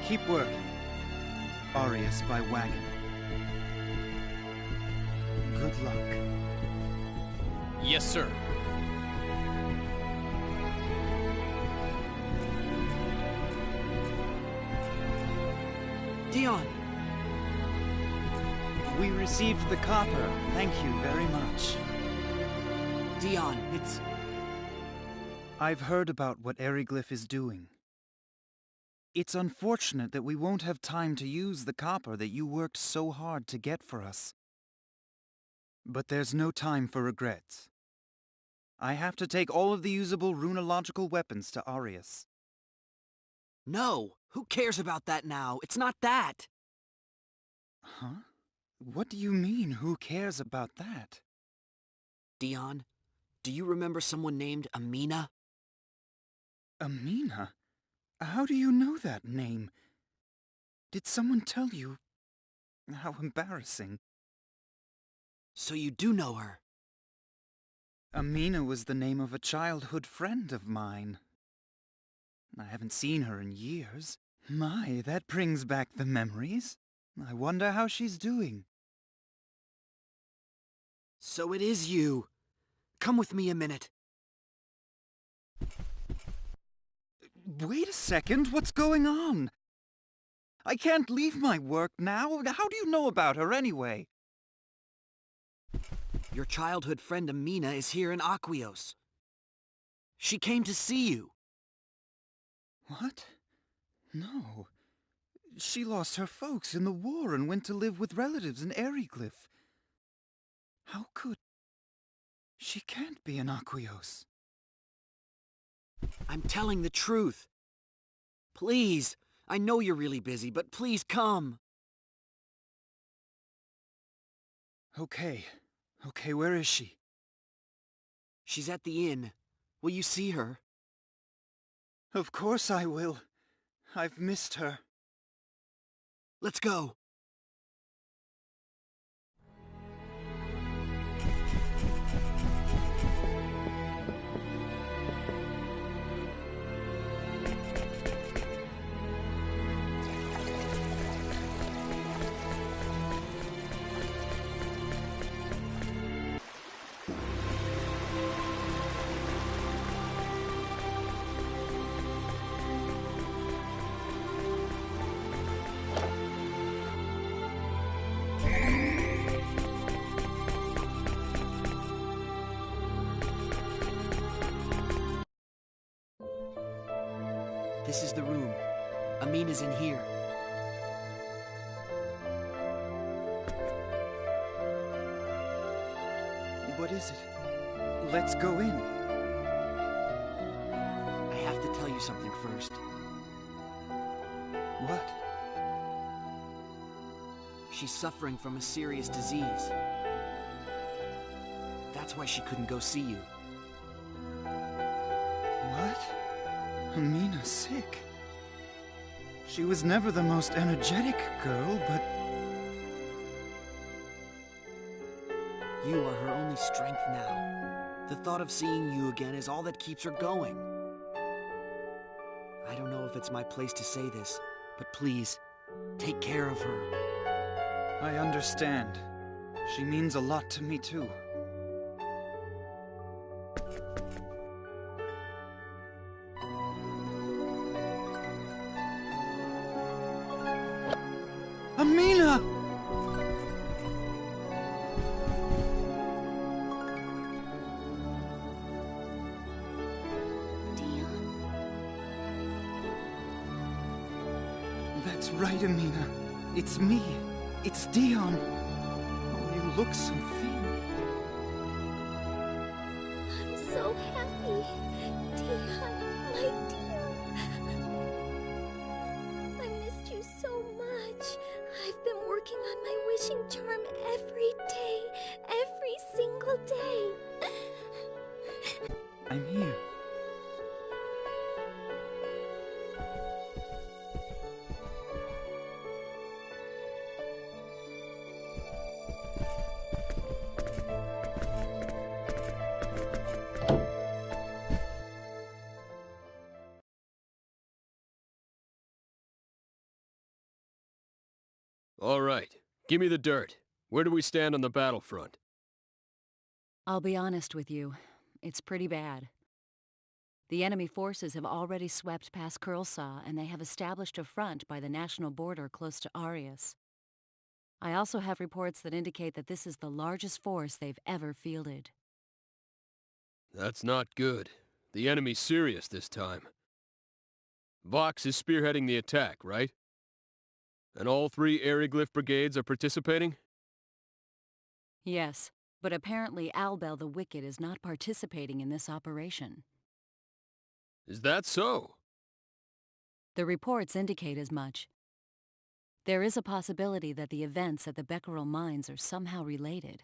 Keep working. Arius by wagon. Good luck. Yes, sir. Dion! We received the copper. Thank you very much. Dion, it's... I've heard about what Eriglyph is doing. It's unfortunate that we won't have time to use the copper that you worked so hard to get for us. But there's no time for regrets. I have to take all of the usable runological weapons to Arius. No! Who cares about that now? It's not that! Huh? What do you mean, who cares about that? Dion, do you remember someone named Amina? Amina? How do you know that name? Did someone tell you? How embarrassing. So you do know her? Amina was the name of a childhood friend of mine. I haven't seen her in years. My, that brings back the memories. I wonder how she's doing. So it is you. Come with me a minute. Wait a second, what's going on? I can't leave my work now. How do you know about her anyway? Your childhood friend Amina is here in Aquios. She came to see you. What? No. She lost her folks in the war and went to live with relatives in Eriglyph. How could... She can't be in Aquios. I'm telling the truth. Please, I know you're really busy, but please come. Okay, where is she? She's at the inn. Will you see her? Of course I will. I've missed her. Let's go. This is the room. Amina's in here. What is it? Let's go in. I have to tell you something first. What? She's suffering from a serious disease. That's why she couldn't go see you. What? Amina's sick. She was never the most energetic girl, but... You are her only strength now. The thought of seeing you again is all that keeps her going. I don't know if it's my place to say this, but please, take care of her. I understand. She means a lot to me, too. Amina! Dion? That's right, Amina. It's me. It's Dion. Oh, you look so thin. I'm so happy. Dion, my dear. I missed you so much. I've been working on my wishing charm every day, every single day. I'm here. All right. Give me the dirt. Where do we stand on the battlefront? I'll be honest with you. It's pretty bad. The enemy forces have already swept past Kurlsaw, and they have established a front by the national border close to Arius. I also have reports that indicate that this is the largest force they've ever fielded. That's not good. The enemy's serious this time. Vox is spearheading the attack, right? And all 3 Eriglyph brigades are participating? Yes, but apparently Albel the Wicked is not participating in this operation. Is that so? The reports indicate as much. There is a possibility that the events at the Becquerel mines are somehow related.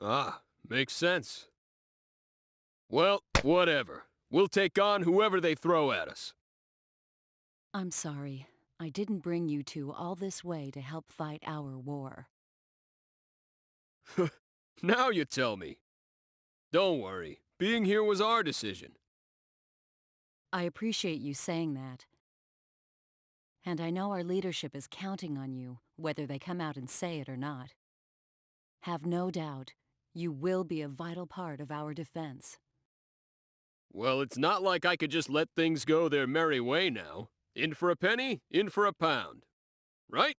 Ah, makes sense. Well, whatever. We'll take on whoever they throw at us. I'm sorry. I didn't bring you two all this way to help fight our war. Now you tell me. Don't worry. Being here was our decision. I appreciate you saying that. And I know our leadership is counting on you, whether they come out and say it or not. Have no doubt, you will be a vital part of our defense. Well, it's not like I could just let things go their merry way now. In for a penny, in for a pound. Right?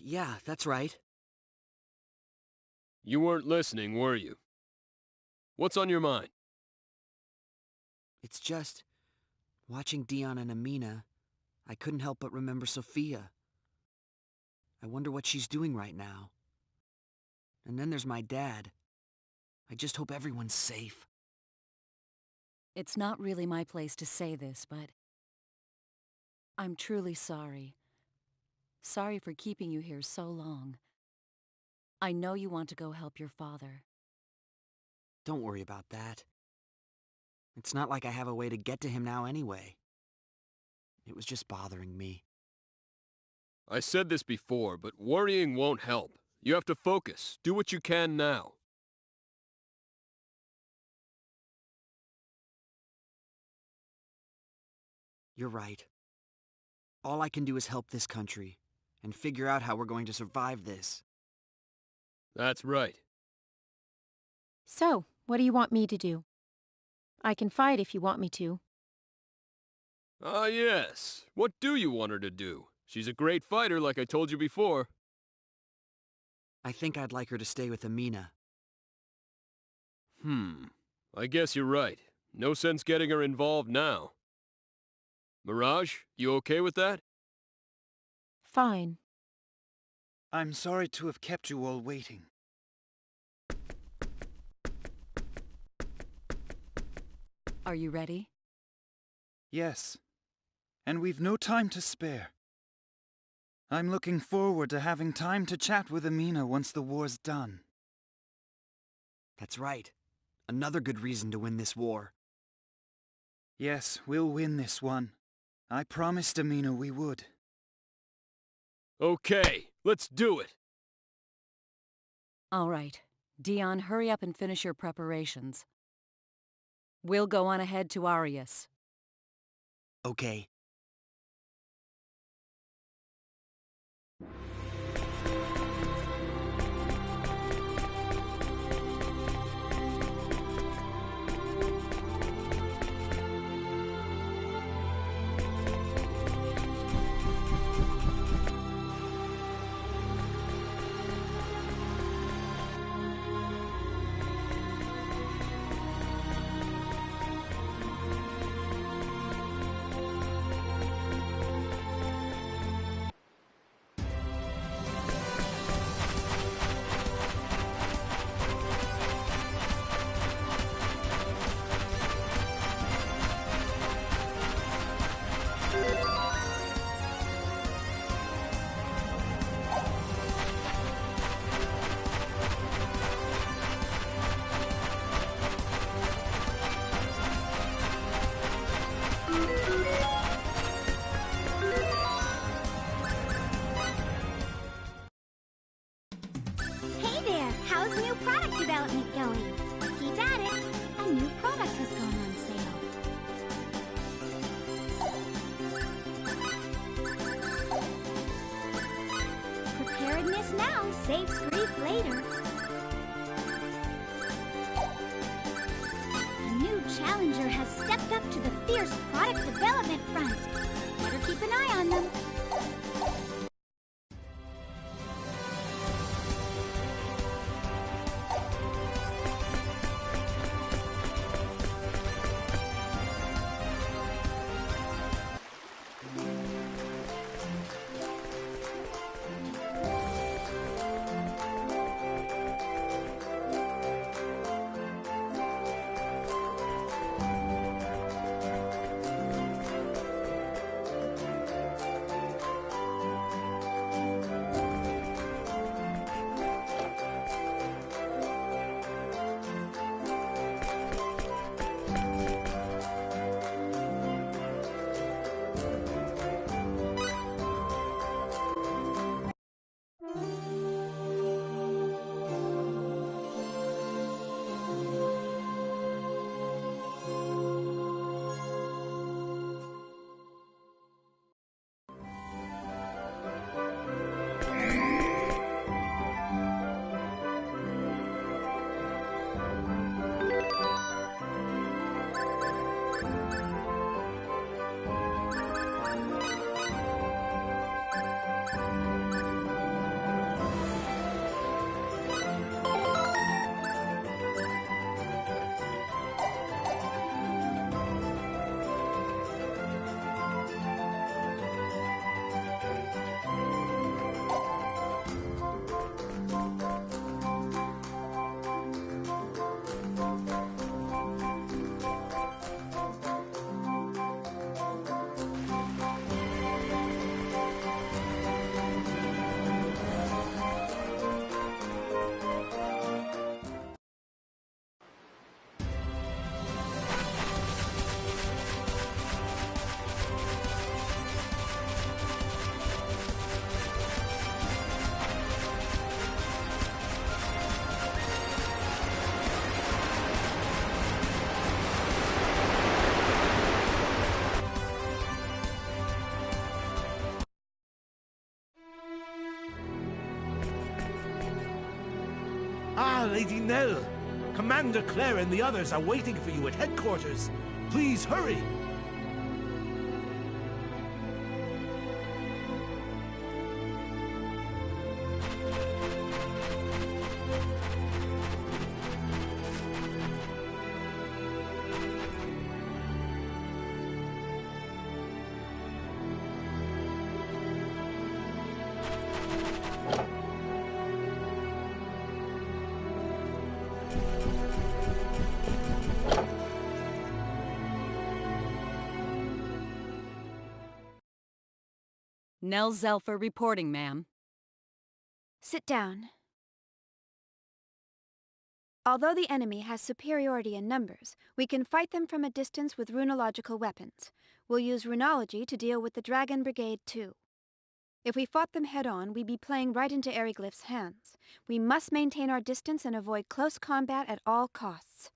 Yeah, that's right. You weren't listening, were you? What's on your mind? It's just, watching Dion and Amina, I couldn't help but remember Sophia. I wonder what she's doing right now. And then there's my dad. I just hope everyone's safe. It's not really my place to say this, but I'm truly sorry. Sorry for keeping you here so long. I know you want to go help your father. Don't worry about that. It's not like I have a way to get to him now anyway. It was just bothering me. I said this before, but worrying won't help. You have to focus. Do what you can now. You're right. All I can do is help this country, and figure out how we're going to survive this. That's right. So, what do you want me to do? I can fight if you want me to. Ah, yes. What do you want her to do? She's a great fighter, like I told you before. I think I'd like her to stay with Amina. I guess you're right. No sense getting her involved now. Mirage, you okay with that? Fine. I'm sorry to have kept you all waiting. Are you ready? Yes. And we've no time to spare. I'm looking forward to having time to chat with Amina once the war's done. That's right. Another good reason to win this war. Yes, we'll win this one. I promised Amina we would. Okay, let's do it. All right. Dion, hurry up and finish your preparations. We'll go on ahead to Arius. Okay. Progress now saves grief later. A new challenger has stepped up to the fierce product development front. Better keep an eye on them. Ah, Lady Nell! Commander Claire and the others are waiting for you at headquarters. Please hurry! Nell Zelfer reporting, ma'am. Sit down. Although the enemy has superiority in numbers, we can fight them from a distance with runological weapons. We'll use runology to deal with the Dragon Brigade, too. If we fought them head-on, we'd be playing right into Eriglyph's hands. We must maintain our distance and avoid close combat at all costs.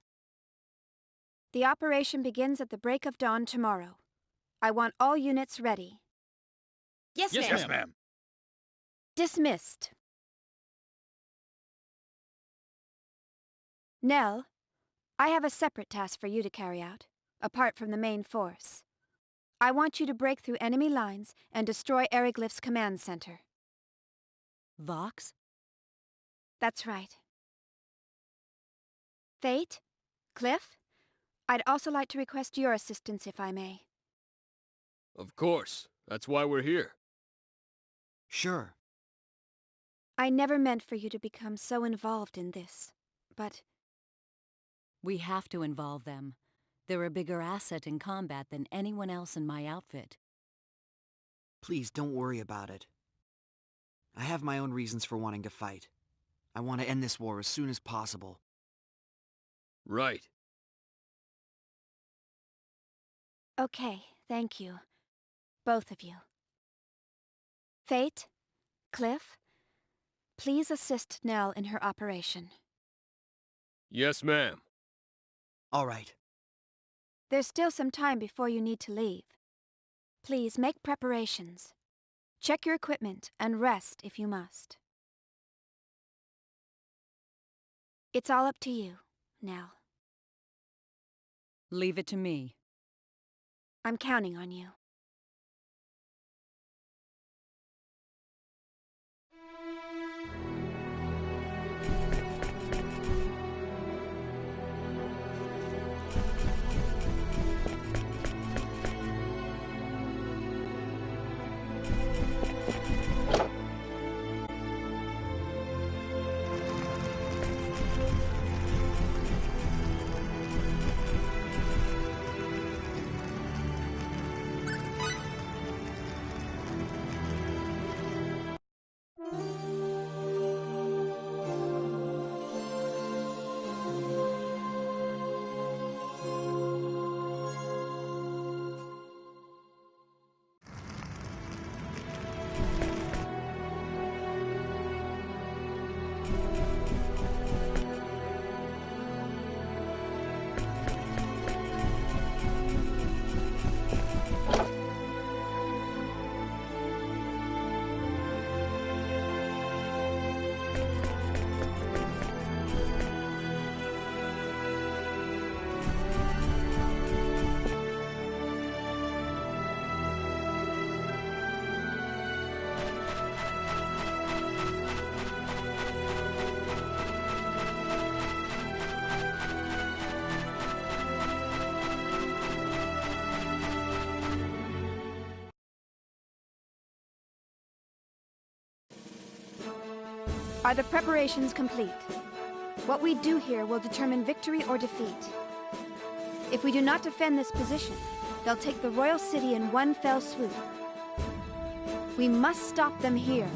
The operation begins at the break of dawn tomorrow. I want all units ready. Yes, ma'am. Yes, ma'am. Dismissed. Nell, I have a separate task for you to carry out, apart from the main force. I want you to break through enemy lines and destroy Eriglyph's command center. Vox? That's right. Fate? Cliff? I'd also like to request your assistance, if I may. Of course. That's why we're here. Sure. I never meant for you to become so involved in this, but... We have to involve them. They're a bigger asset in combat than anyone else in my outfit. Please don't worry about it. I have my own reasons for wanting to fight. I want to end this war as soon as possible. Right. Okay, thank you. Both of you. Fate, Cliff, please assist Nell in her operation. Yes, ma'am. All right. There's still some time before you need to leave. Please make preparations. Check your equipment and rest if you must. It's all up to you, Nell. Leave it to me. I'm counting on you. Are the preparations complete? What we do here will determine victory or defeat. If we do not defend this position, they'll take the royal city in one fell swoop. We must stop them here.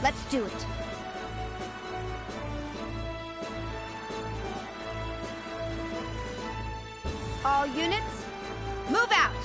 Let's do it. All units, move out!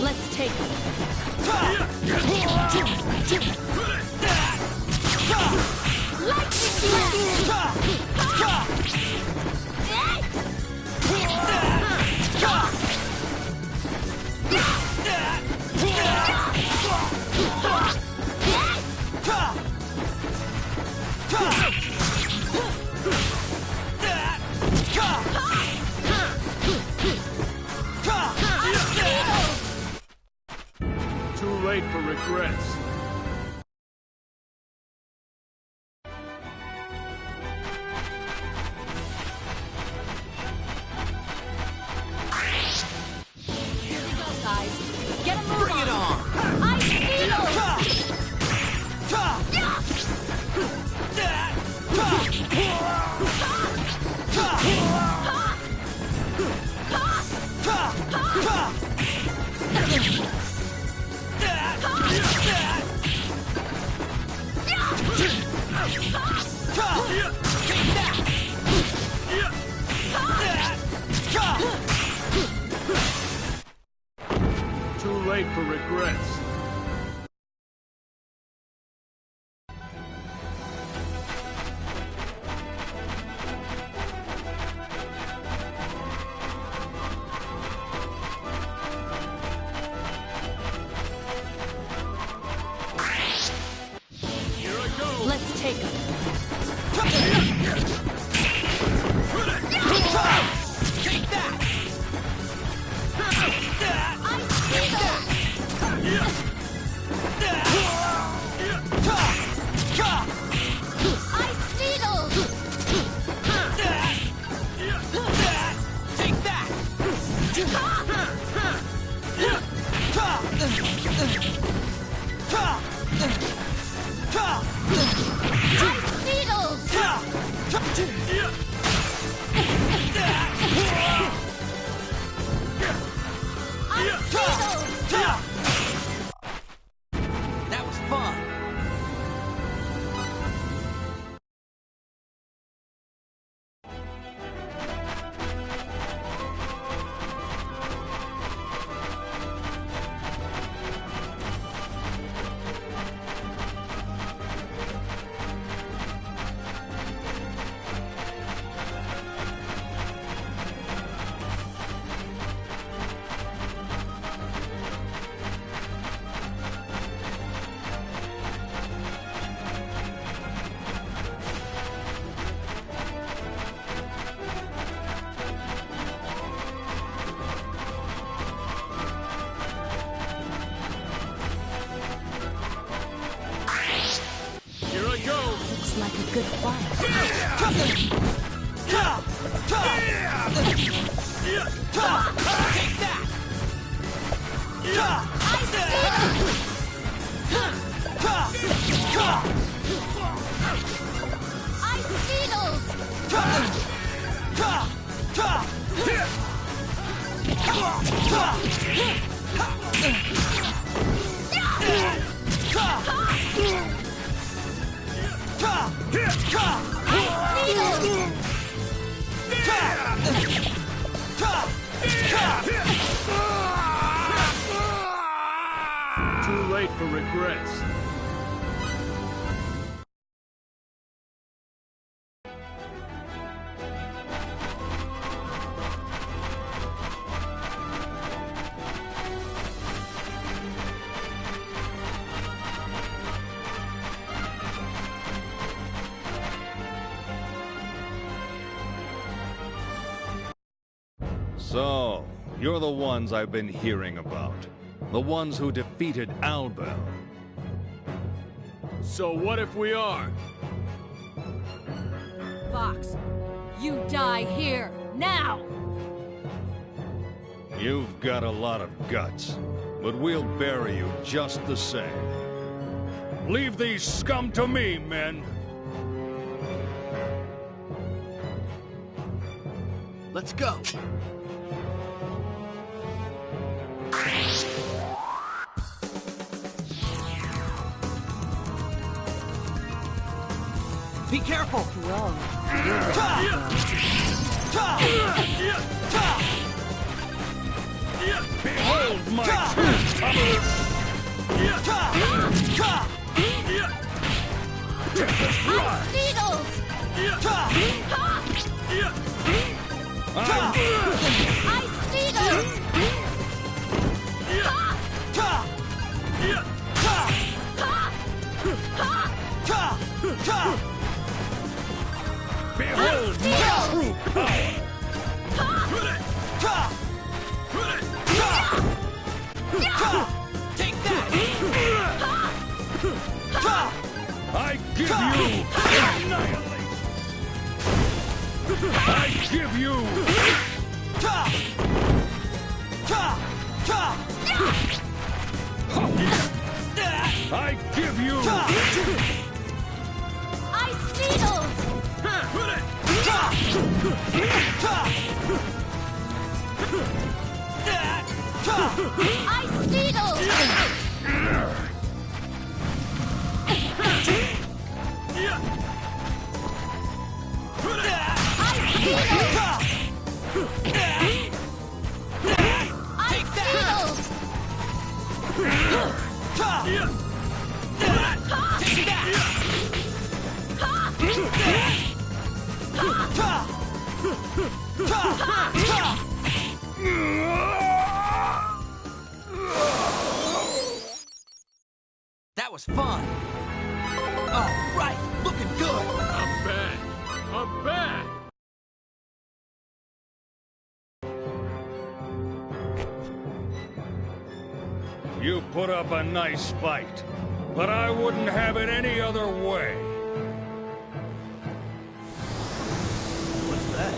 Let's take it. Too late for regrets. Here we go, guys. Get a move on. Bring it on! Ice Needle! regrets. Here I go! Let's take them. Take that! That was fun. Here I go! Looks like a good fight. Take that! Too late for regrets. So, you're the ones I've been hearing about. The ones who defeated Albel. So what if we are? Fox, you die here, now! You've got a lot of guts, but we'll bury you just the same. Leave these scum to me, men! Let's go. Be careful! Whoa. Behold my true colors! Tempest Run! Behold my true power! Take that! I give you annihilate! I give you I give you Ice needles! Ice needles! Take that! That was fun. All right, looking good. I'm back. I'm back. You put up a nice fight, but I wouldn't have it any other way. What's that?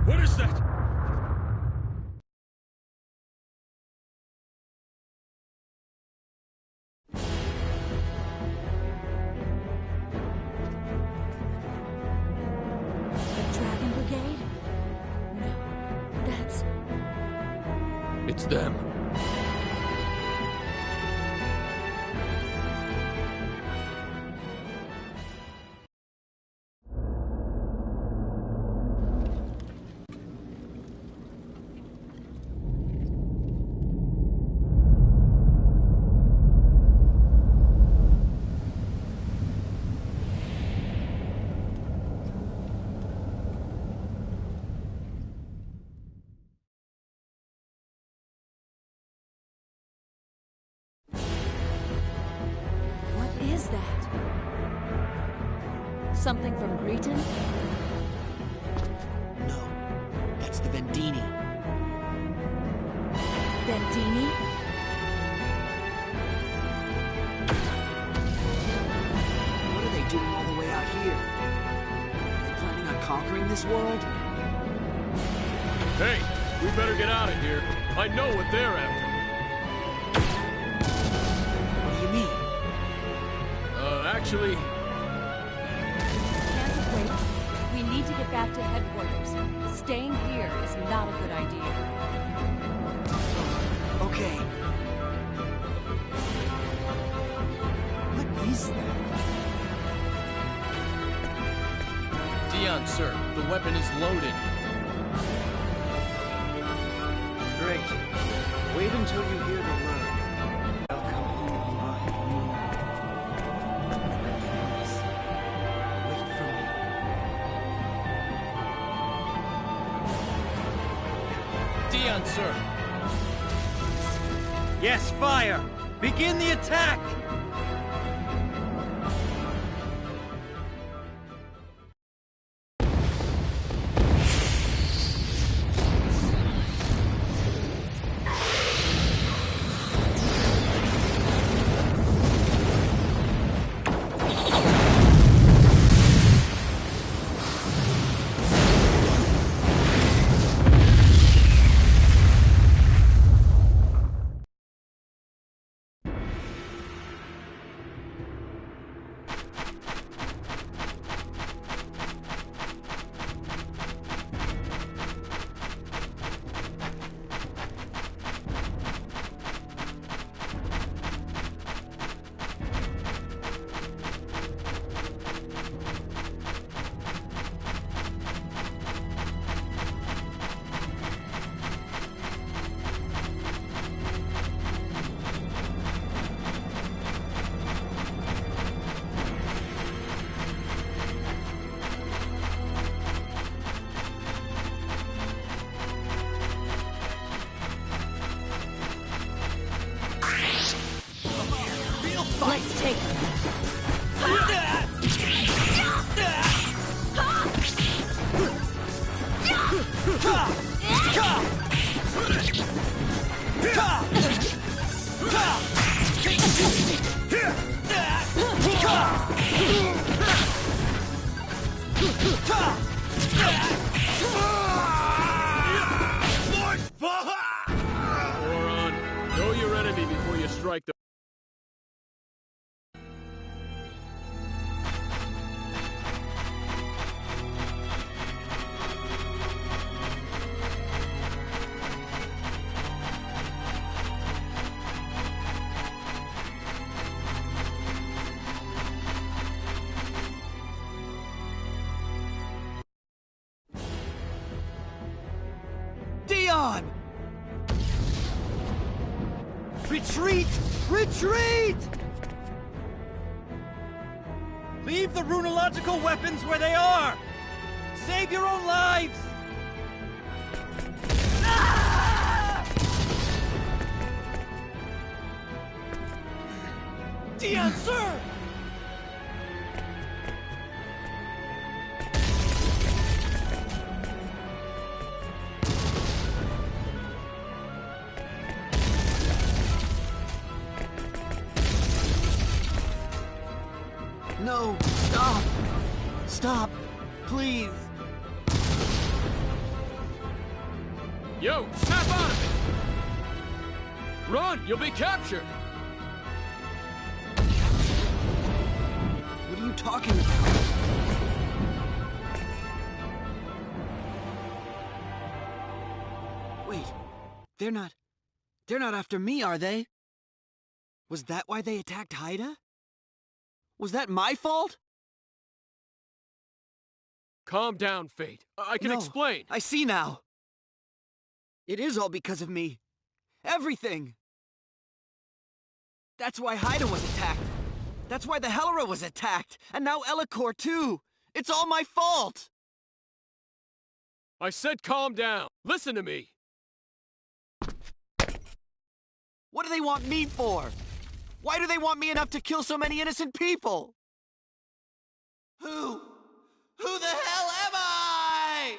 What is that? The Dragon Brigade? No, that's... It's them. What is that? Something from Greeton? No, that's the Vendini. Vendini? What are they doing all the way out here? Are they planning on conquering this world? Hey, we better get out of here. I know what they're after. What do you mean? Actually, Can't wait. We need to get back to headquarters. Staying here is not a good idea. Okay. What is that? Dion, sir, the weapon is loaded. Great. Wait until you hear the word. Welcome alive. Wait for me. Dion, sir. Yes, fire! Begin the attack! Retreat! Retreat! Leave the runological weapons where they are! Save your own lives! Dion, sir! No! Stop! Stop! Please! Yo, snap out of it! Run! You'll be captured! What are you talking about? Wait, they're not after me, are they? Was that why they attacked Haida? Was that my fault? Calm down, Fate. I can No, explain. I see now. It is all because of me. Everything! That's why Haida was attacked. That's why the Helera was attacked. And now Elikor, too. It's all my fault! I said calm down. Listen to me. What do they want me for? Why do they want me enough to kill so many innocent people? Who the hell am I?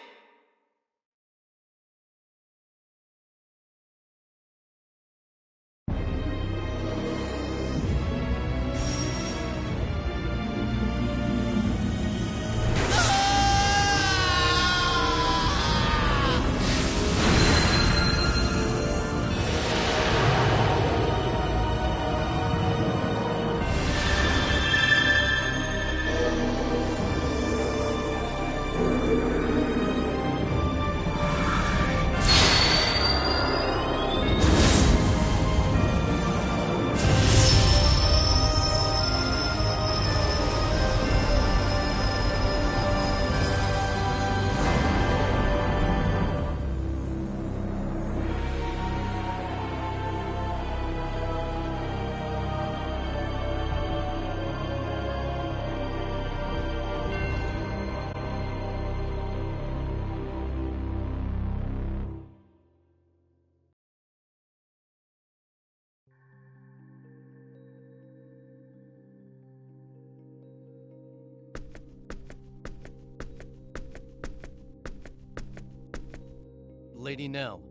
Lady Nell.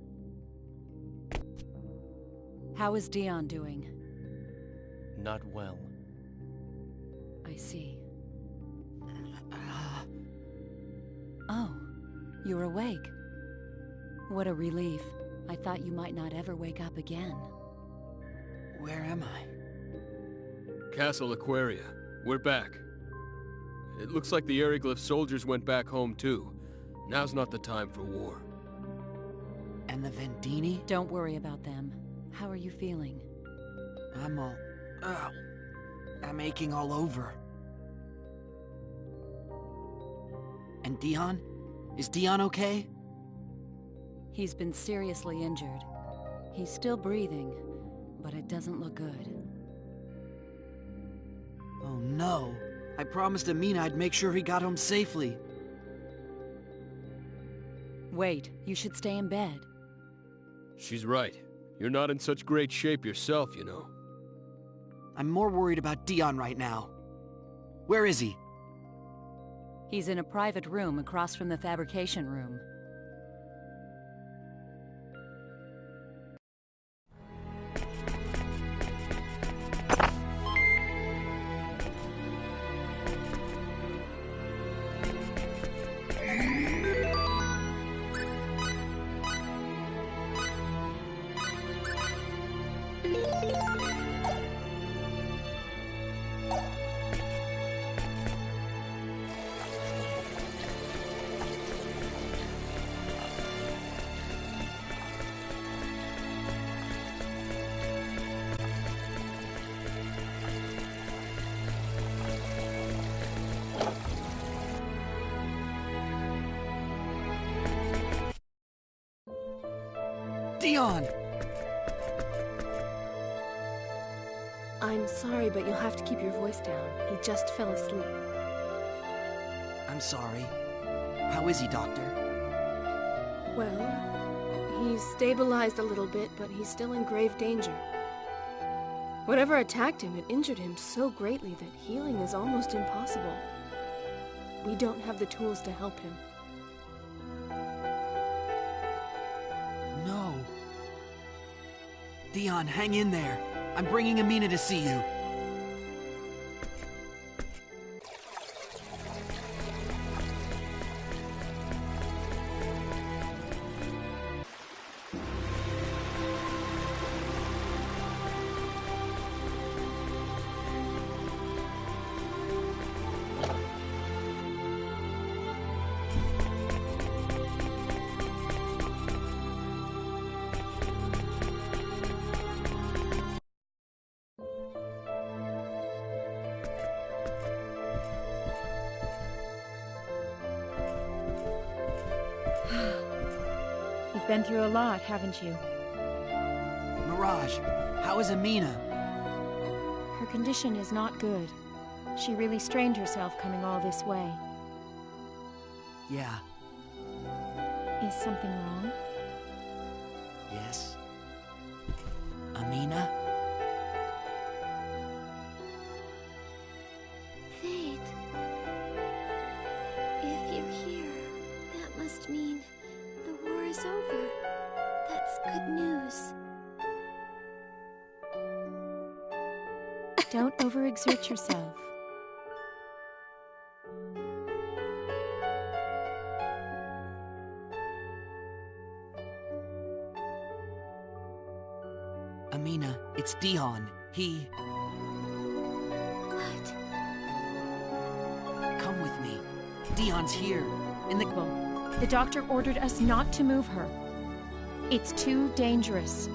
How is Dion doing? Not well. I see. Oh, you're awake. What a relief. I thought you might not ever wake up again. Where am I? Castle Aquaria. We're back. It looks like the Aryglyph soldiers went back home too. Now's not the time for war. And the Vendini? Don't worry about them. How are you feeling? I'm aching all over. And Dion? Is Dion okay? He's been seriously injured. He's still breathing, but it doesn't look good. Oh no. I promised Amina I'd make sure he got home safely. Wait, you should stay in bed. She's right. You're not in such great shape yourself, you know. I'm more worried about Dion right now. Where is he? He's in a private room across from the fabrication room. Dion! I'm sorry, but you'll have to keep your voice down. He just fell asleep. I'm sorry. How is he, Doctor? Well, he's stabilized a little bit, but he's still in grave danger. Whatever attacked him, it injured him so greatly that healing is almost impossible. We don't have the tools to help him. No. Dion, hang in there. I'm bringing Amina to see you. You've been through a lot, haven't you? Mirage, how is Amina? Her condition is not good. She really strained herself coming all this way. Yeah. Is something wrong? Yes. Amina? Fate. If you're here, that must mean the war is over. That's good news. Don't overexert yourself. Amina, it's Dion. He... What? Come with me. Dion's here. In the... The doctor ordered us not to move her. It's too dangerous.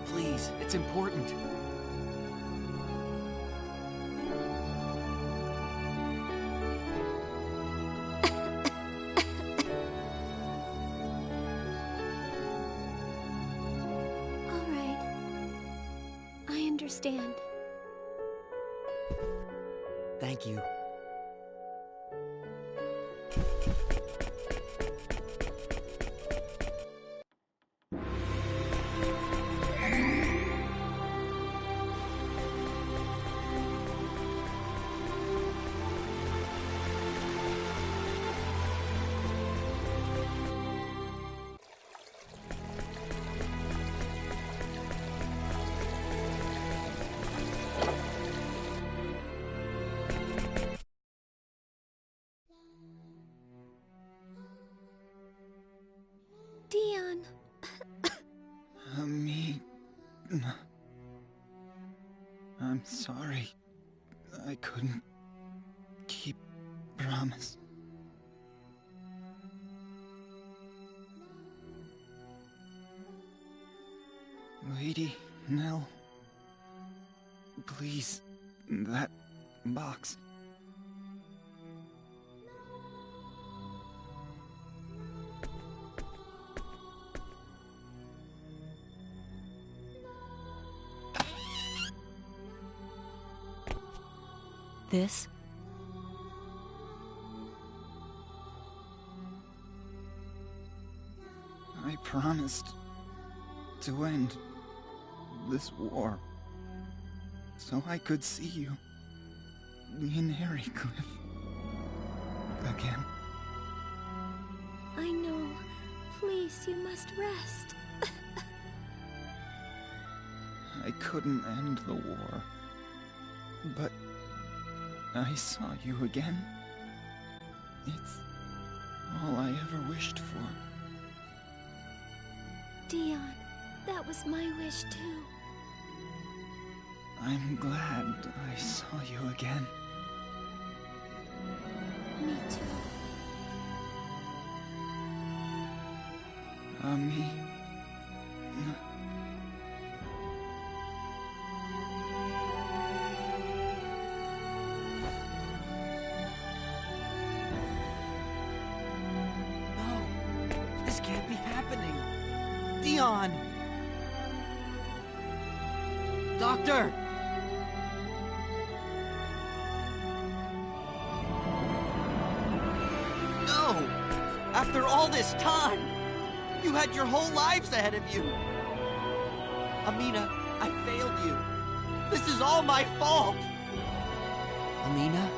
Please, it's important. All right. I understand. Thank you. Dion. Amina. I'm sorry. I couldn't keep promise. Lady Nell. Please, that box. This? I promised to end this war so I could see you in Arryglyph again. I know. Please, you must rest. I couldn't end the war, but I saw you again. It's all I ever wished for. Dion, that was my wish too. I'm glad I saw you again. Me too. Amina. No, this can't be happening. Dion! Doctor! No! After all this time! You had your whole lives ahead of you! Amina, I failed you. This is all my fault! Amina?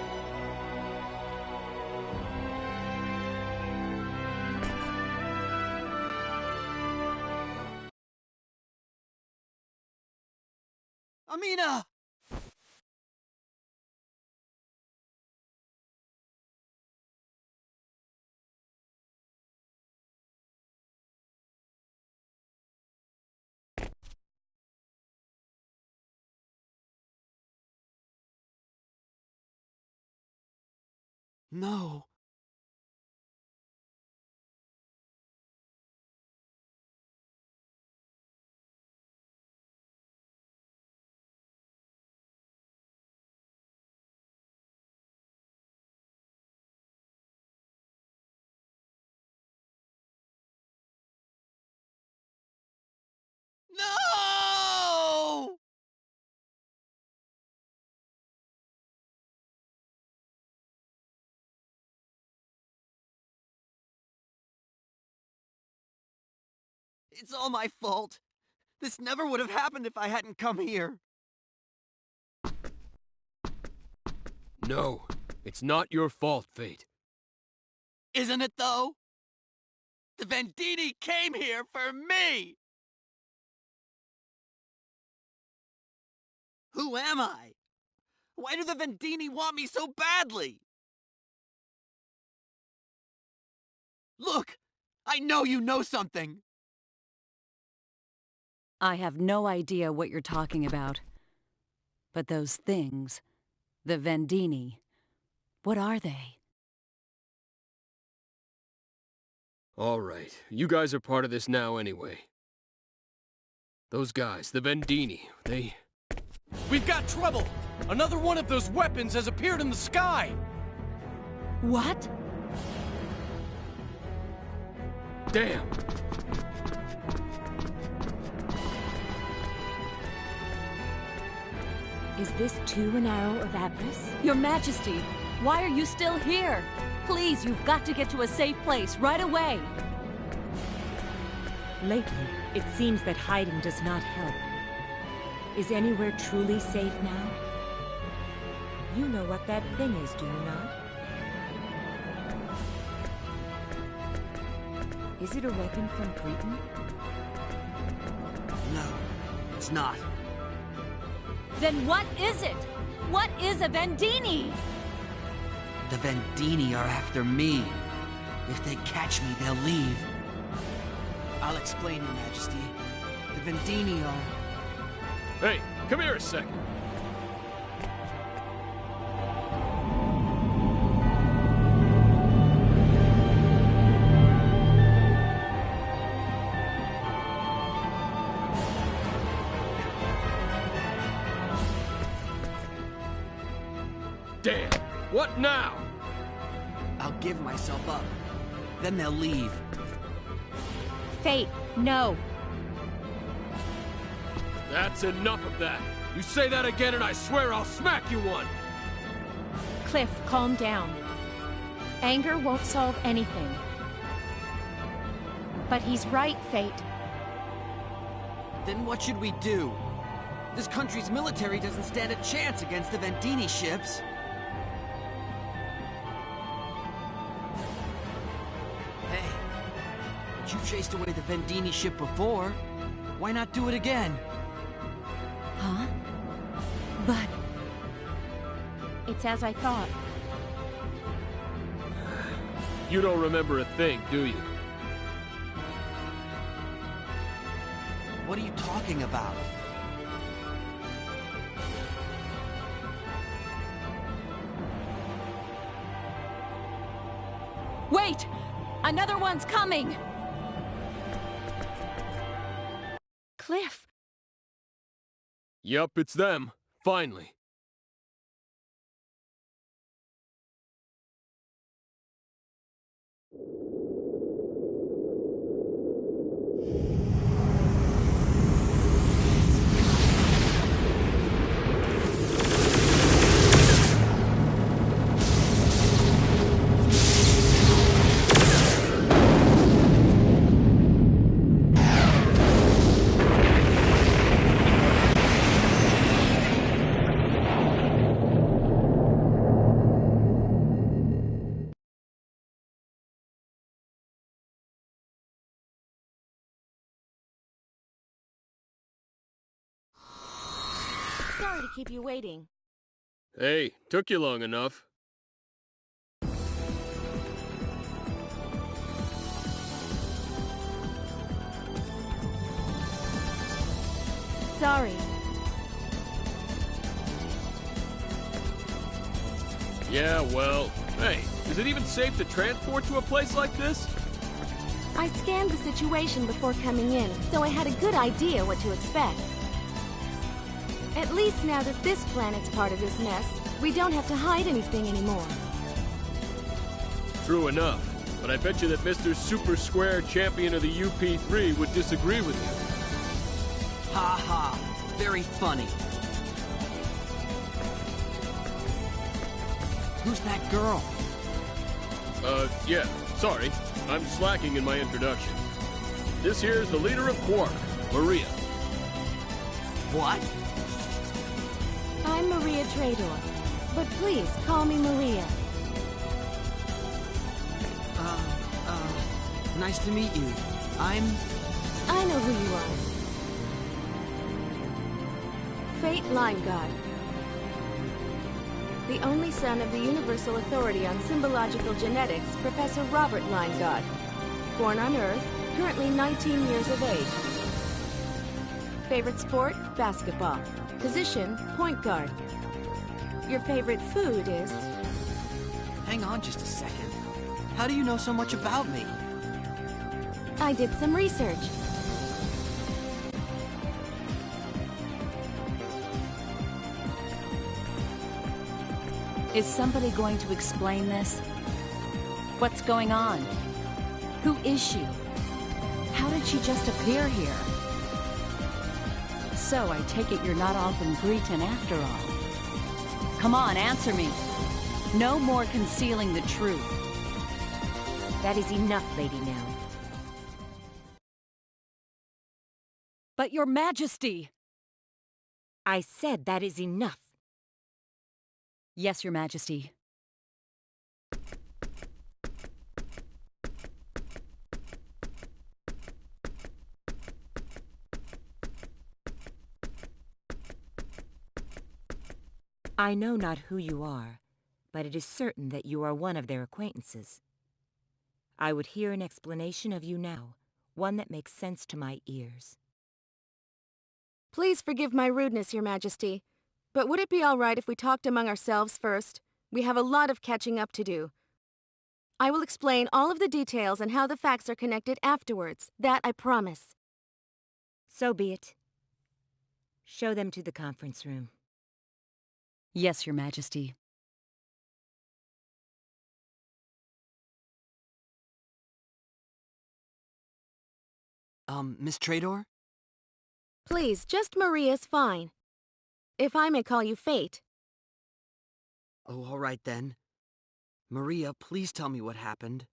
Amina! No. No! It's all my fault. This never would have happened if I hadn't come here. No, it's not your fault, Fate. Isn't it, though? The Vendini came here for me! Who am I? Why do the Vendini want me so badly? Look! I know you know something! I have no idea what you're talking about. But those things, the Vendini, what are they? All right, you guys are part of this now anyway. Those guys, the Vendini, they... We've got trouble! Another one of those weapons has appeared in the sky! What? Damn! Is this too an arrow of Abris? Your Majesty, why are you still here? Please, you've got to get to a safe place right away. Lately, it seems that hiding does not help. Is anywhere truly safe now? You know what that thing is, do you not? Is it a weapon from Cretan? No, it's not. Then what is it? What is a Vendini? The Vendini are after me. If they catch me, they'll leave. I'll explain, Your Majesty. The Vendini are... Hey, come here a second. Damn! What now? I'll give myself up. Then they'll leave. Fate, no. That's enough of that. You say that again and I swear I'll smack you one. Cliff, calm down. Anger won't solve anything. But he's right, Fate. Then what should we do? This country's military doesn't stand a chance against the Vendini ships. You chased away the Vendini ship before. Why not do it again? Huh? But... It's as I thought. You don't remember a thing, do you? What are you talking about? Wait! Another one's coming! Cliff! Yup, it's them. Finally. Sorry to keep you waiting. Hey, took you long enough. Sorry. Yeah, well, hey, is it even safe to transport to a place like this? I scanned the situation before coming in, so I had a good idea what to expect. At least now that this planet's part of this mess, we don't have to hide anything anymore. True enough, but I bet you that Mr. Super Square Champion of the UP3 would disagree with you. Ha ha. Very funny. Who's that girl? Yeah, sorry. I'm slacking in my introduction. This here's the leader of Quark, Maria. What? I'm Maria Trador, but please call me Maria. Nice to meet you. I know who you are. Fate Lineguard. The only son of the Universal Authority on Symbological Genetics, Professor Robert Lineguard. Born on Earth, currently 19 years of age. Favorite sport? Basketball. Position? Point guard. Your favorite food is? Hang on just a second. How do you know so much about me? I did some research. Is somebody going to explain this? What's going on? Who is she? How did she just appear here? So I take it you're not all from Breton after all. Come on, answer me. No more concealing the truth. That is enough, Lady Nell. But Your Majesty! I said that is enough. Yes, Your Majesty. I know not who you are, but it is certain that you are one of their acquaintances. I would hear an explanation of you now, one that makes sense to my ears. Please forgive my rudeness, Your Majesty. But would it be all right if we talked among ourselves first? We have a lot of catching up to do. I will explain all of the details and how the facts are connected afterwards. That I promise. So be it. Show them to the conference room. Yes, Your Majesty. Miss Trador? Please, just Maria's fine. If I may call you Fate. Oh, all right then. Maria, please tell me what happened.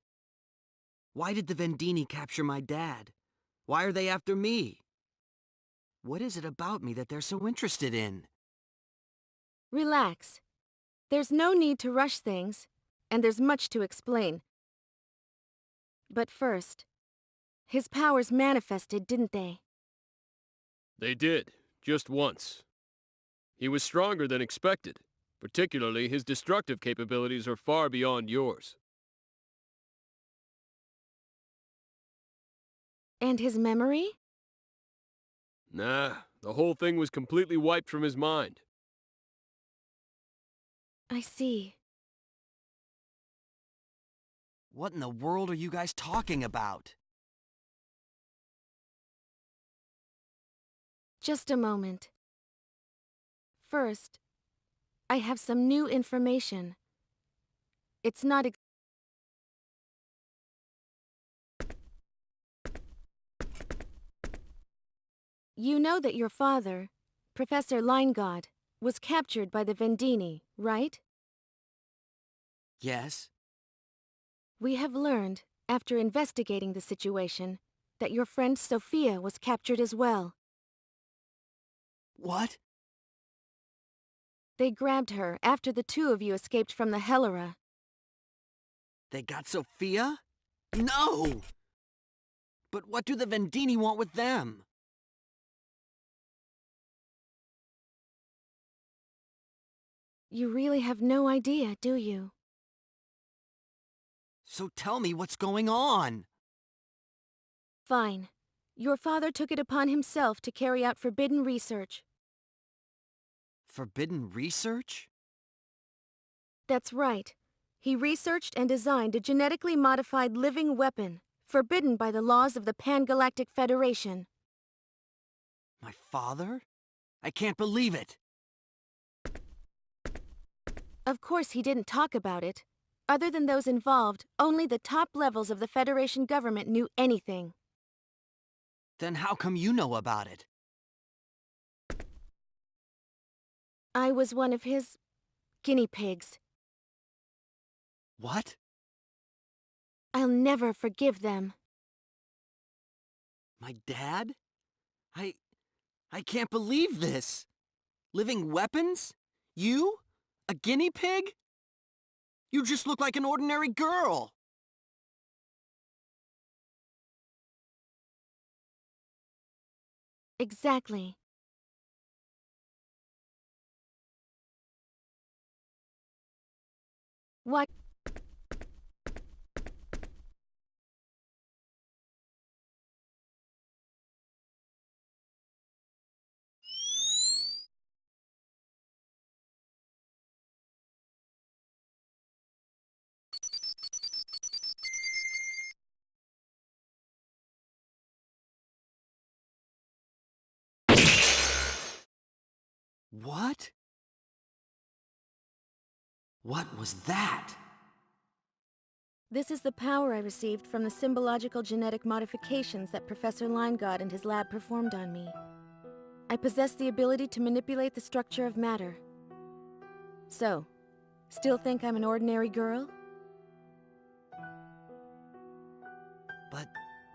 Why did the Vendini capture my dad? Why are they after me? What is it about me that they're so interested in? Relax. There's no need to rush things, and there's much to explain. But first, his powers manifested, didn't they? They did, just once. He was stronger than expected. Particularly, his destructive capabilities are far beyond yours. And his memory? Nah, the whole thing was completely wiped from his mind. I see. What in the world are you guys talking about? Just a moment. First, I have some new information. It's not You know that your father, Professor Lineguard, was captured by the Vendini, right? Yes. We have learned, after investigating the situation, that your friend Sophia was captured as well. What? They grabbed her after the two of you escaped from the Hellera. They got Sophia? No! But what do the Vendini want with them? You really have no idea, do you? So tell me what's going on. Fine. Your father took it upon himself to carry out forbidden research. Forbidden research? That's right. He researched and designed a genetically modified living weapon, forbidden by the laws of the Pan-Galactic Federation. My father? I can't believe it. Of course he didn't talk about it. Other than those involved, only the top levels of the Federation government knew anything. Then how come you know about it? I was one of his guinea pigs. What? I'll never forgive them. My dad? I can't believe this. Living weapons? You? A guinea pig? You just look like an ordinary girl. Exactly. What? What? What was that? This is the power I received from the symbological genetic modifications that Professor Leingod and his lab performed on me. I possess the ability to manipulate the structure of matter. So, still think I'm an ordinary girl? But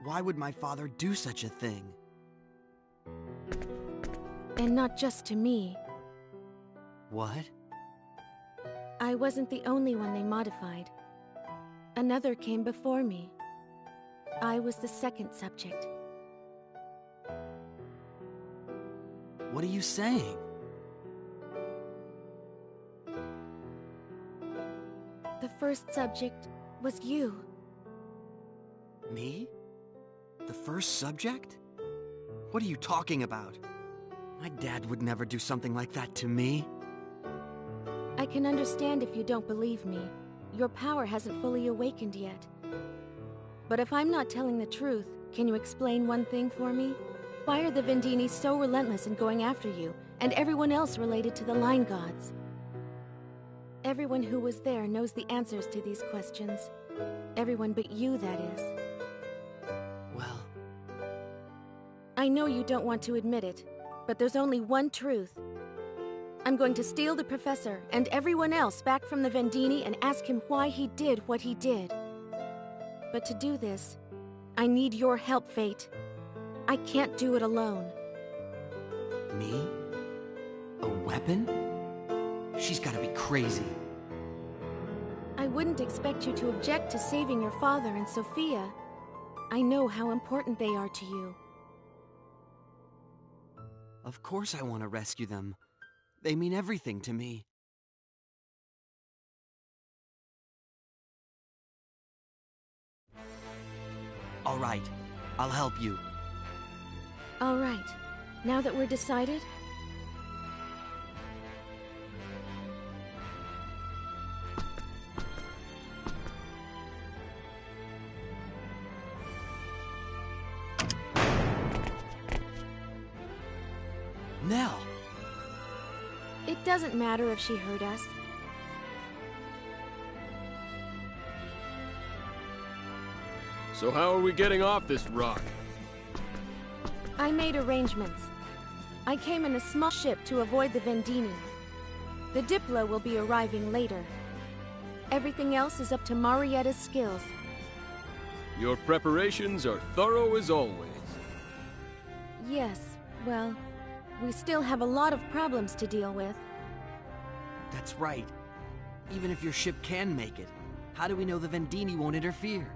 why would my father do such a thing? And not just to me. What? I wasn't the only one they modified. Another came before me. I was the second subject. What are you saying? The first subject was you. Me? The first subject? What are you talking about? My dad would never do something like that to me. I can understand if you don't believe me. Your power hasn't fully awakened yet. But if I'm not telling the truth, can you explain one thing for me? Why are the Vendini so relentless in going after you, and everyone else related to the Line Gods? Everyone who was there knows the answers to these questions. Everyone but you, that is. Well... I know you don't want to admit it, but there's only one truth. I'm going to steal the Professor and everyone else back from the Vendini and ask him why he did what he did. But to do this, I need your help, Fate. I can't do it alone. Me? A weapon? She's gotta be crazy. I wouldn't expect you to object to saving your father and Sophia. I know how important they are to you. Of course I want to rescue them. They mean everything to me. All right, I'll help you. All right, now that we're decided... Nell! It doesn't matter if she hurt us. So how are we getting off this rock? I made arrangements. I came in a small ship to avoid the Vendini. The Diplo will be arriving later. Everything else is up to Marietta's skills. Your preparations are thorough as always. Yes, well, we still have a lot of problems to deal with. That's right. Even if your ship can make it, how do we know the Vendini won't interfere?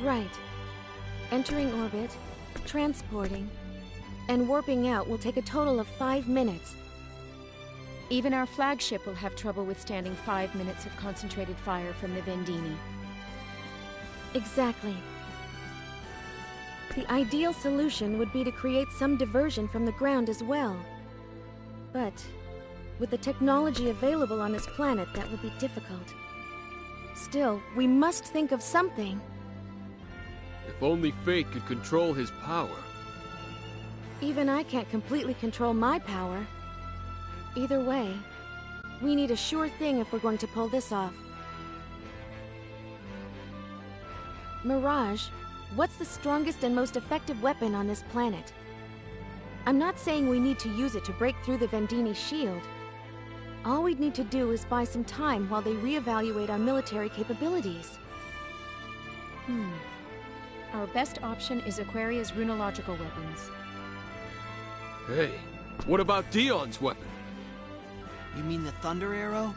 Right. Entering orbit, transporting, and warping out will take a total of 5 minutes. Even our flagship will have trouble withstanding 5 minutes of concentrated fire from the Vendini. Exactly. The ideal solution would be to create some diversion from the ground as well. But with the technology available on this planet, that would be difficult. Still, we must think of something. If only Fate could control his power. Even I can't completely control my power. Either way, we need a sure thing if we're going to pull this off. Mirage, what's the strongest and most effective weapon on this planet? I'm not saying we need to use it to break through the Vendini shield. All we'd need to do is buy some time while they reevaluate our military capabilities. Our best option is Aquaria's runological weapons. Hey, what about Dion's weapon? You mean the Thunder Arrow?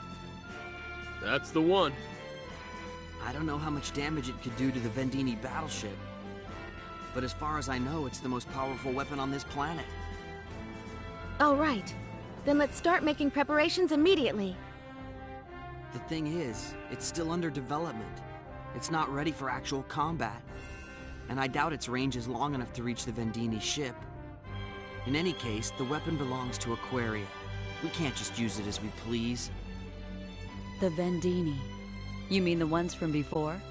That's the one. I don't know how much damage it could do to the Vendini battleship. But as far as I know, it's the most powerful weapon on this planet. All right. Then let's start making preparations immediately. The thing is, it's still under development. It's not ready for actual combat. And I doubt its range is long enough to reach the Vendini ship. In any case, the weapon belongs to Aquaria. We can't just use it as we please. The Vendini. You mean the ones from before?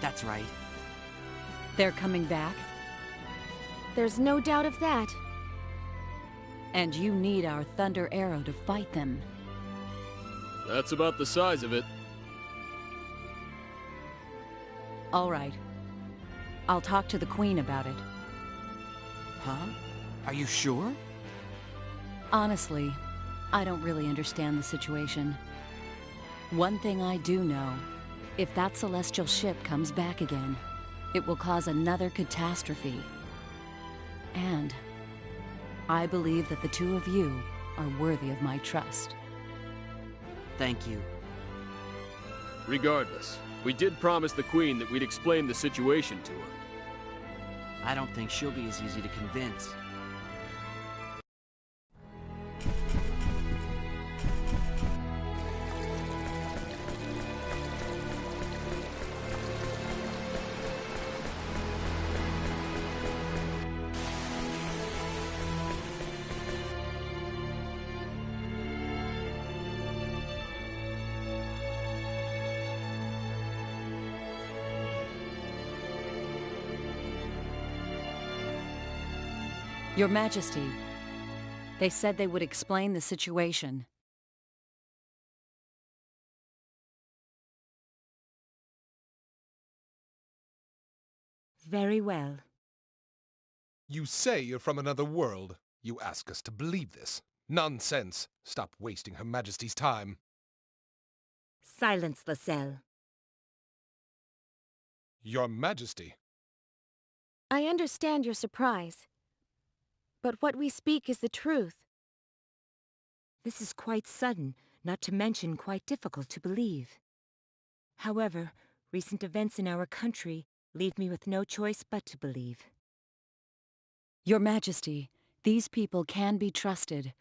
That's right. They're coming back? There's no doubt of that. And you need our Thunder Arrow to fight them. That's about the size of it. All right. I'll talk to the Queen about it. Huh? Are you sure? Honestly, I don't really understand the situation. One thing I do know, if that celestial ship comes back again, it will cause another catastrophe. And I believe that the two of you are worthy of my trust. Thank you. Regardless, we did promise the Queen that we'd explain the situation to her. I don't think she'll be as easy to convince. Your Majesty, they said they would explain the situation. Very well. You say you're from another world. You ask us to believe this. Nonsense. Stop wasting Her Majesty's time. Silence, Lascelles. Your Majesty. I understand your surprise. But what we speak is the truth. This is quite sudden, not to mention quite difficult to believe. However, recent events in our country leave me with no choice but to believe. Your Majesty, these people can be trusted.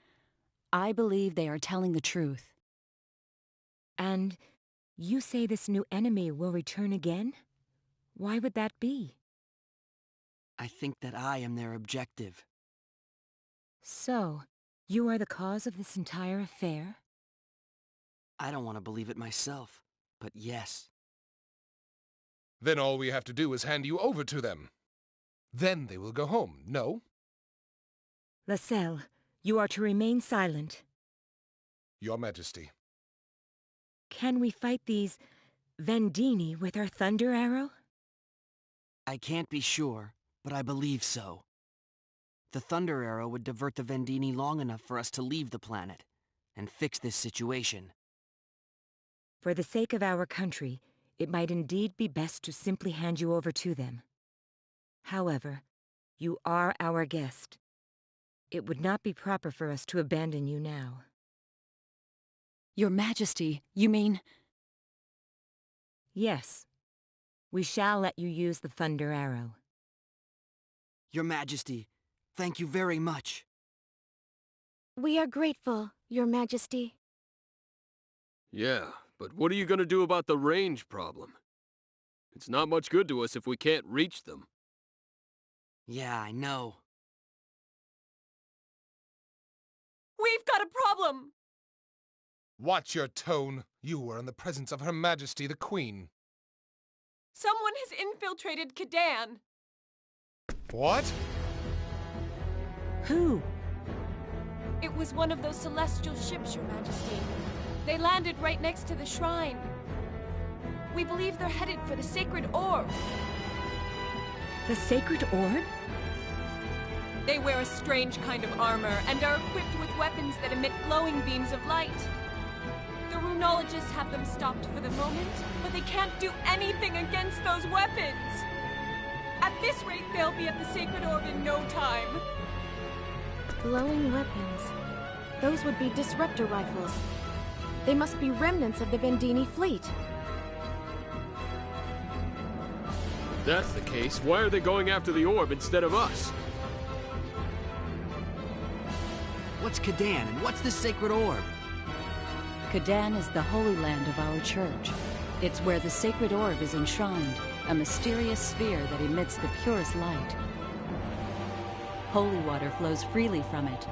I believe they are telling the truth. And you say this new enemy will return again? Why would that be? I think that I am their objective. So, you are the cause of this entire affair? I don't want to believe it myself, but yes. Then all we have to do is hand you over to them. Then they will go home, no? Lascelles, you are to remain silent. Your Majesty. Can we fight these Vendini with our Thunder Arrow? I can't be sure, but I believe so. The Thunder Arrow would divert the Vendini long enough for us to leave the planet and fix this situation. For the sake of our country, it might indeed be best to simply hand you over to them. However, you are our guest. It would not be proper for us to abandon you now. Your Majesty, you mean... Yes. We shall let you use the Thunder Arrow. Your Majesty, thank you very much. We are grateful, Your Majesty. Yeah, but what are you gonna do about the range problem? It's not much good to us if we can't reach them. Yeah, I know. We've got a problem! Watch your tone. You are in the presence of Her Majesty the Queen. Someone has infiltrated Kadan. What? Who? It was one of those celestial ships, Your Majesty. They landed right next to the shrine. We believe they're headed for the Sacred Orb. The Sacred Orb? They wear a strange kind of armor and are equipped with weapons that emit glowing beams of light. The runologists have them stopped for the moment, but they can't do anything against those weapons. At this rate, they'll be at the Sacred Orb in no time. Glowing weapons. Those would be disruptor rifles. They must be remnants of the Vendini fleet. If that's the case, why are they going after the orb instead of us? What's Kadan and what's the Sacred Orb? Kadan is the holy land of our church. It's where the Sacred Orb is enshrined, a mysterious sphere that emits the purest light. Holy water flows freely from it.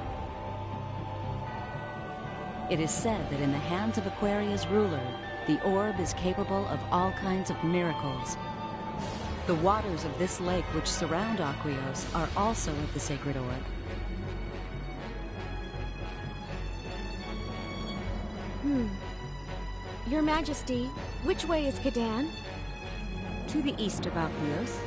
It is said that in the hands of Aquaria's ruler, the orb is capable of all kinds of miracles. The waters of this lake which surround Aquios are also of the Sacred Orb. Your Majesty, which way is Kadan? To the east of Aquios.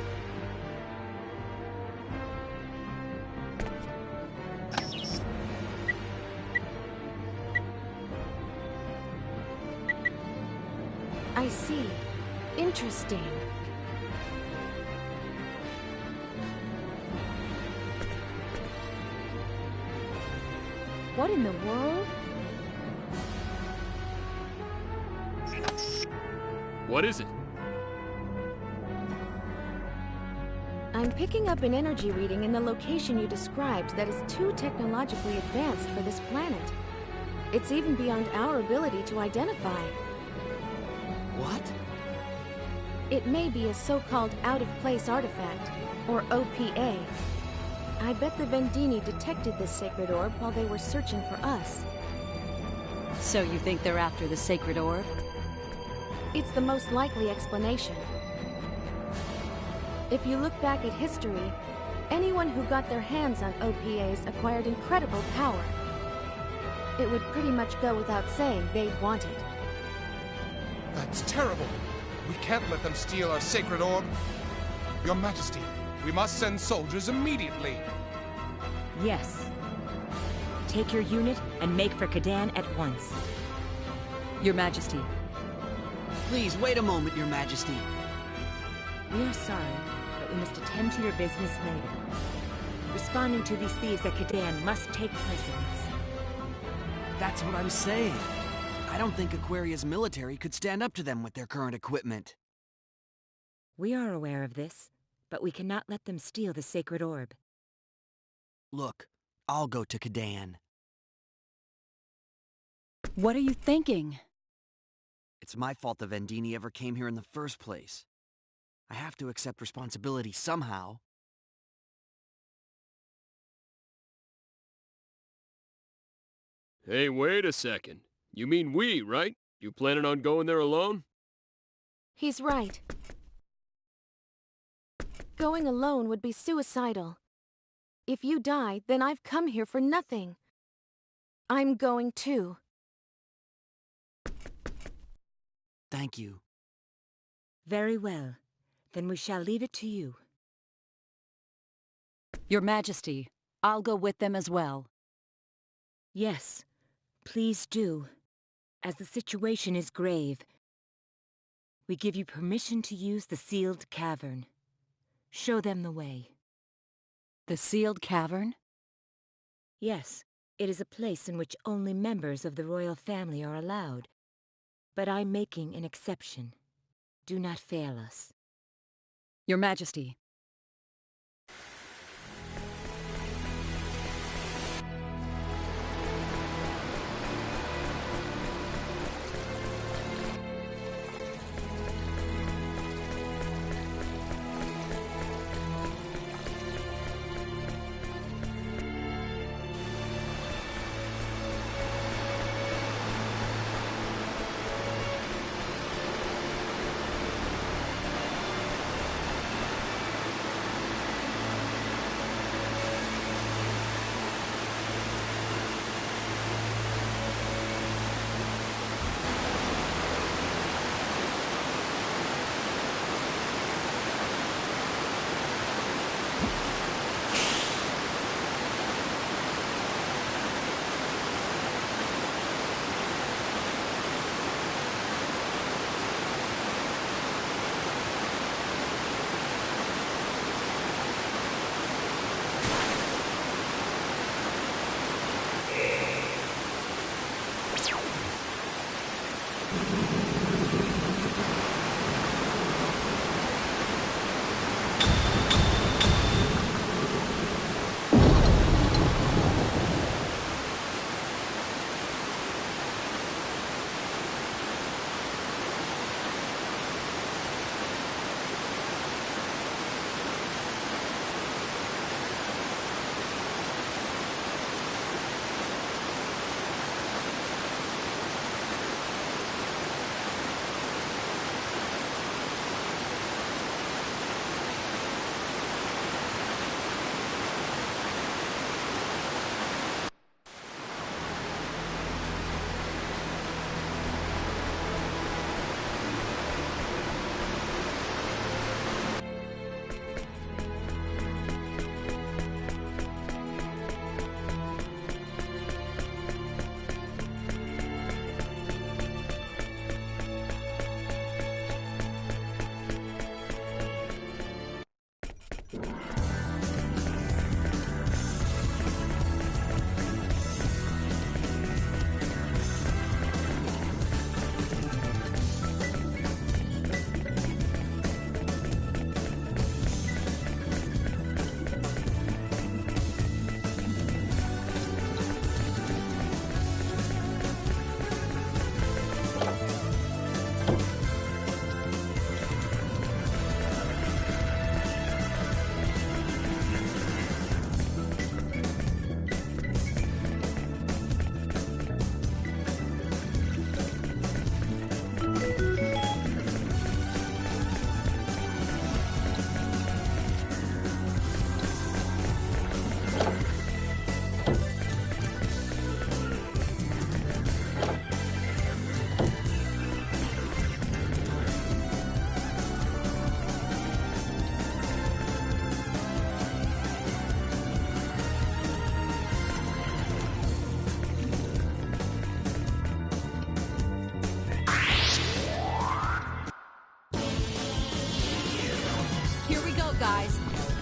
I see. Interesting. What in the world? What is it? I'm picking up an energy reading in the location you described that is too technologically advanced for this planet. It's even beyond our ability to identify. What? It may be a so-called out-of-place artifact, or OPA. I bet the Vendini detected this Sacred Orb while they were searching for us. So you think they're after the Sacred Orb? It's the most likely explanation. If you look back at history, anyone who got their hands on OPAs acquired incredible power. It would pretty much go without saying they'd want it. That's terrible. We can't let them steal our Sacred Orb. Your Majesty, we must send soldiers immediately. Yes. Take your unit and make for Kadan at once. Your Majesty. Please, wait a moment, Your Majesty. We are sorry, but we must attend to your business later. Responding to these thieves at Kadan must take precedence. That's what I'm saying. I don't think Aquaria's military could stand up to them with their current equipment. We are aware of this, but we cannot let them steal the Sacred Orb. Look, I'll go to Kadan. What are you thinking? It's my fault the Vendini ever came here in the first place. I have to accept responsibility somehow. Hey, wait a second. You mean we, right? You planning on going there alone? He's right. Going alone would be suicidal. If you die, then I've come here for nothing. I'm going too. Thank you. Very well. Then we shall leave it to you. Your Majesty, I'll go with them as well. Yes, please do. As the situation is grave, we give you permission to use the sealed cavern. Show them the way. The sealed cavern? Yes, it is a place in which only members of the royal family are allowed. But I'm making an exception. Do not fail us. Your Majesty.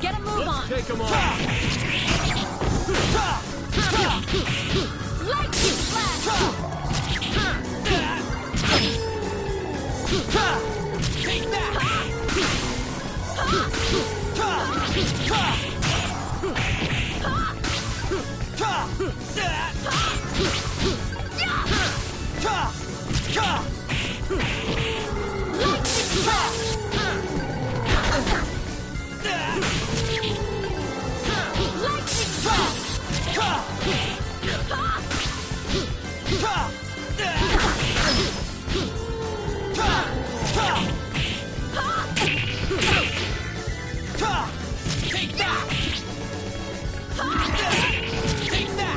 Get a move on! Take him on! Lightning flash! Take that! Take that! Take that!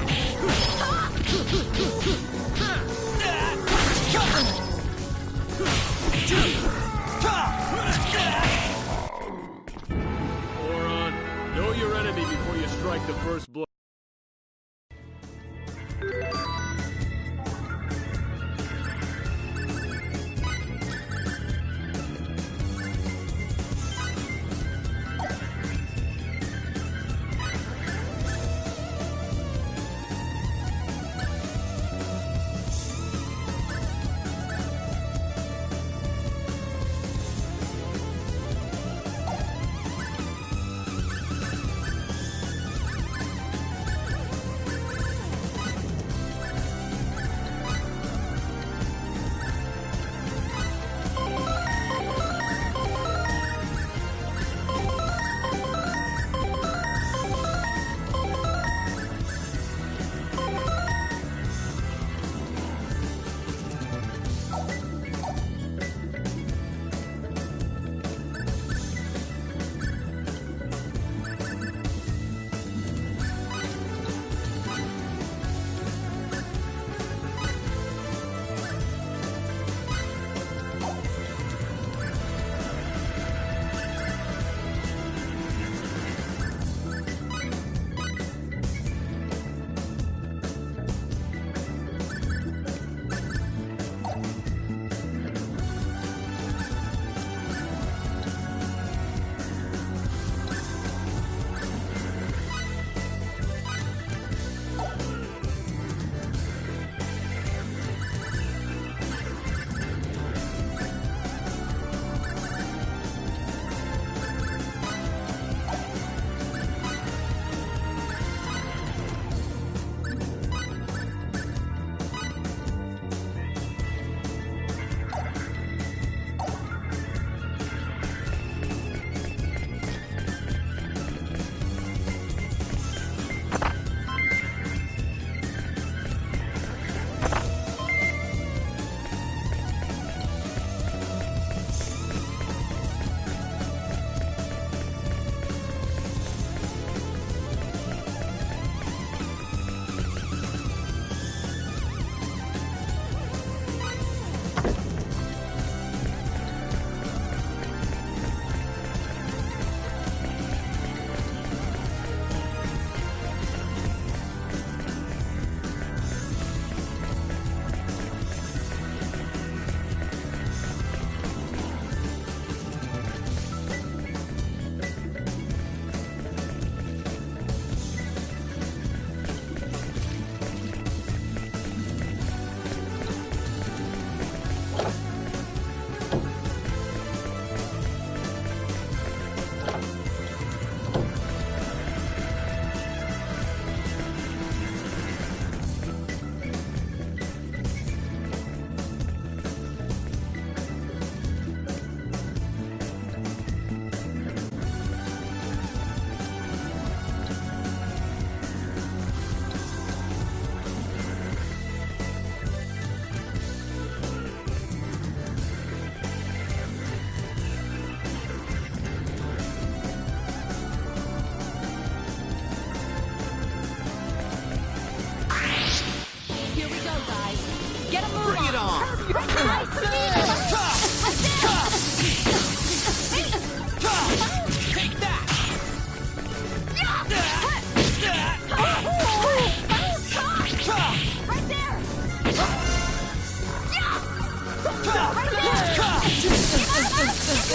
Boron, know your enemy before you strike the first blow.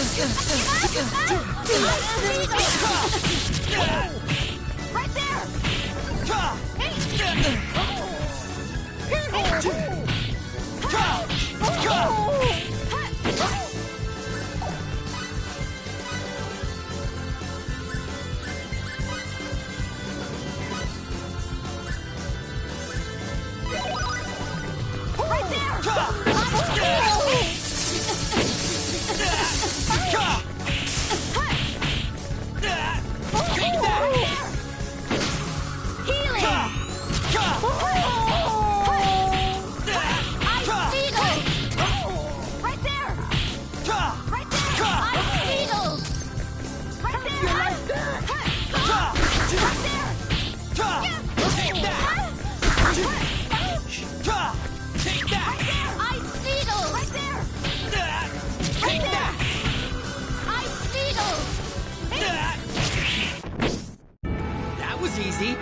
Right there! That was easy.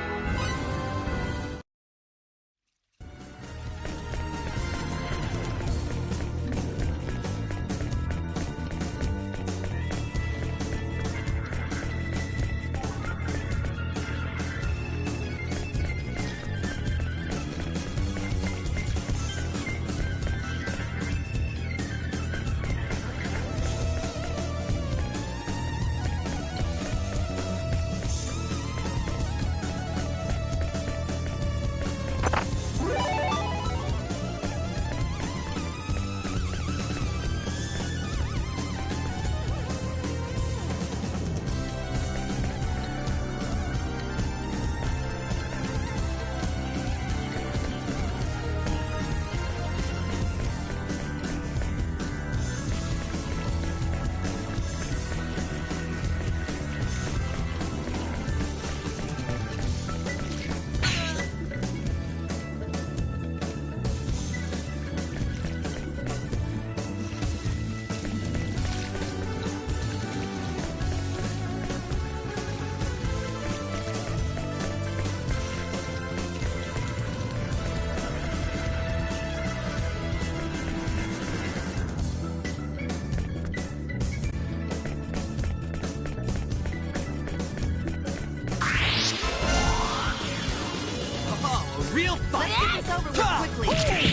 Real fight! Get this over with quickly!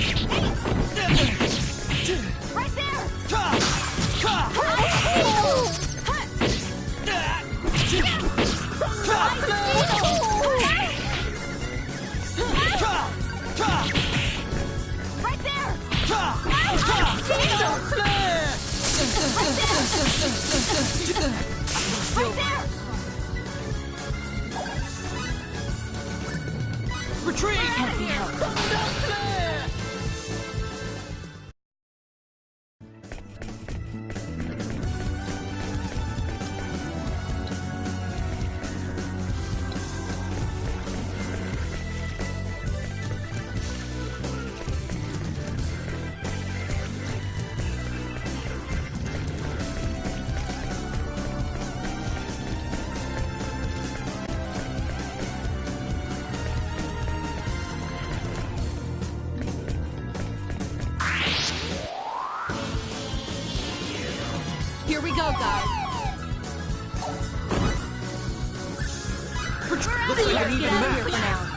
Right there! Right there! Right there! Retreat! Can't be helped. Here we go, guys. Looks like I need a map.